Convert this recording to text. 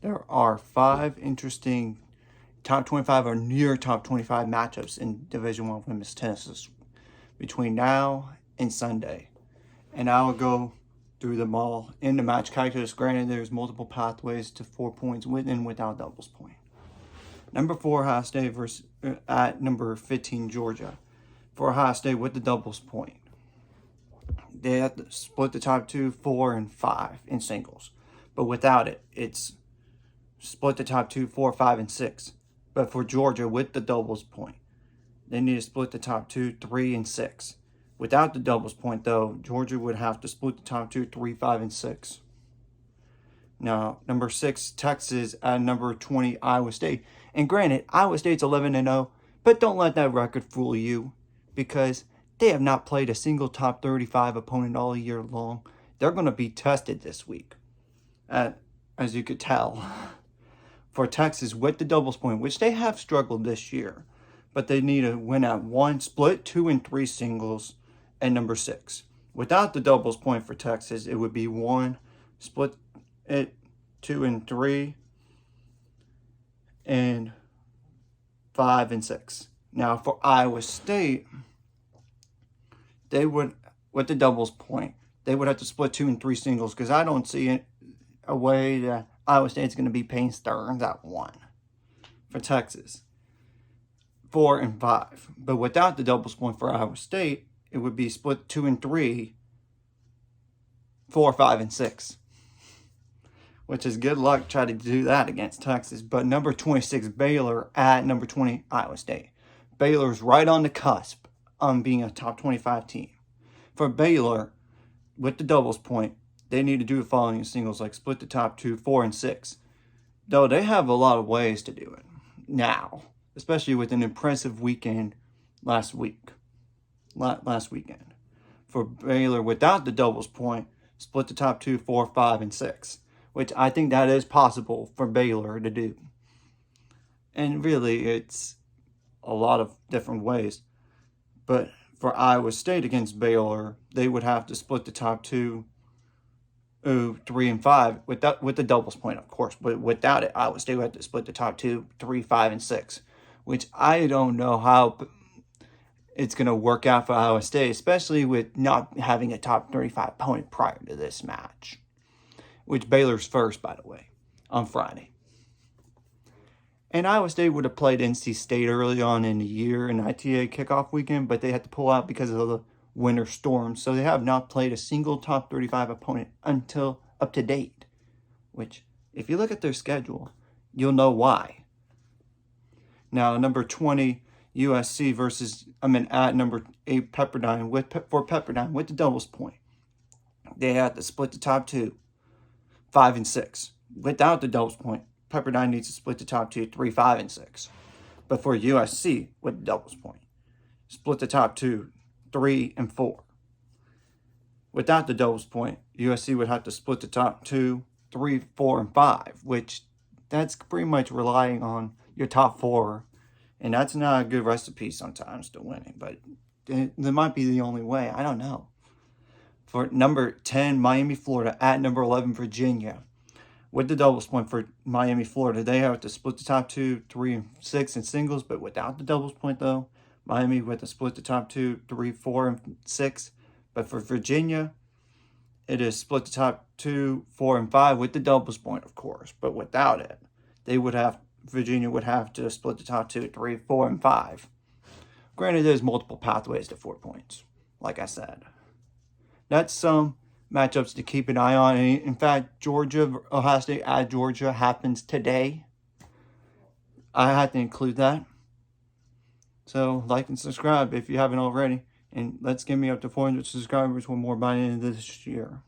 there are 5 interesting top 25 or near top 25 matchups in Division I women's tennis between now and Sunday. And I'll go through them all in the match calculus. Granted, there's multiple pathways to 4 points with and without doubles point. Number 4, Ohio State versus at number 15, Georgia. For Ohio State with the doubles point, they have to split the top 2, 4, and 5 in singles. But without it, it's split the top 2, 4, 5, and 6. But for Georgia with the doubles point, they need to split the top 2, 3, and 6. Without the doubles point, though, Georgia would have to split the top 2, 3, 5, and 6. Now, number 6, Texas at number 20, Iowa State. And granted, Iowa State's 11-0, but don't let that record fool you, because they have not played a single top 35 opponent all year long. They're going to be tested this week, as you could tell. For Texas with the doubles point, which they have struggled this year, but they need to win at 1, split 2 and 3 singles, and number 6. Without the doubles point for Texas, it would be 1, split it 2 and 3, and 5 and 6. Now for Iowa State, they would, with the doubles point, they would have to split 2 and 3 singles, because I don't see a way that Iowa State's going to be Payne Stearns at 1 for Texas. 4 and 5. But without the doubles point for Iowa State, it would be split 2 and 3, 4, 5, and 6. Which is good luck trying to do that against Texas. But number 26, Baylor at number 20, Iowa State. Baylor's right on the cusp on being a top 25 team. For Baylor, with the doubles point, they need to do the following singles, like split the top 2, 4, and 6. Though they have a lot of ways to do it now, especially with an impressive weekend last weekend. For Baylor, without the doubles point, split the top 2, 4, 5, and 6, which I think that is possible for Baylor to do. And really, it's a lot of different ways. But for Iowa State against Baylor, they would have to split the top 2, 3, and 5 with the doubles point, of course. But without it, Iowa State would have to split the top 2, 3, 5, and 6, which I don't know how it's going to work out for Iowa State, especially with not having a top 35 opponent prior to this match, which Baylor's first, by the way, on Friday. And Iowa State would have played NC State early on in the year in ITA kickoff weekend, but they had to pull out because of the winter storm. So they have not played a single top 35 opponent until up to date, which, if you look at their schedule, you'll know why. Now, number 20, USC at number 8, Pepperdine, for Pepperdine with the doubles point. They had to split the top 2, 5, and 6. Without the doubles point, Pepperdine needs to split the top 2, 3, 5, and 6. But for USC with the doubles point, split the top 2, 3, and 4. Without the doubles point, USC would have to split the top 2, 3, 4, and 5, which that's pretty much relying on your top 4. And that's not a good recipe sometimes to winning, but that might be the only way. I don't know. For number 10, Miami, Florida, at number 11, Virginia. With the doubles point for Miami, Florida, they have to split the top 2, 3, and 6 in singles, but without the doubles point, though, Miami would have to split the top 2, 3, 4, and 6. But for Virginia, it is split the top 2, 4, and 5 with the doubles point, of course. But without it, Virginia would have to split the top 2, 3, 4, and 5. Granted, there's multiple pathways to 4 points, like I said. That's some matchups to keep an eye on. In fact, Ohio State at Georgia happens today. I had to include that. So, like and subscribe if you haven't already. And let's get me up to 400 subscribers or more by the end of this year.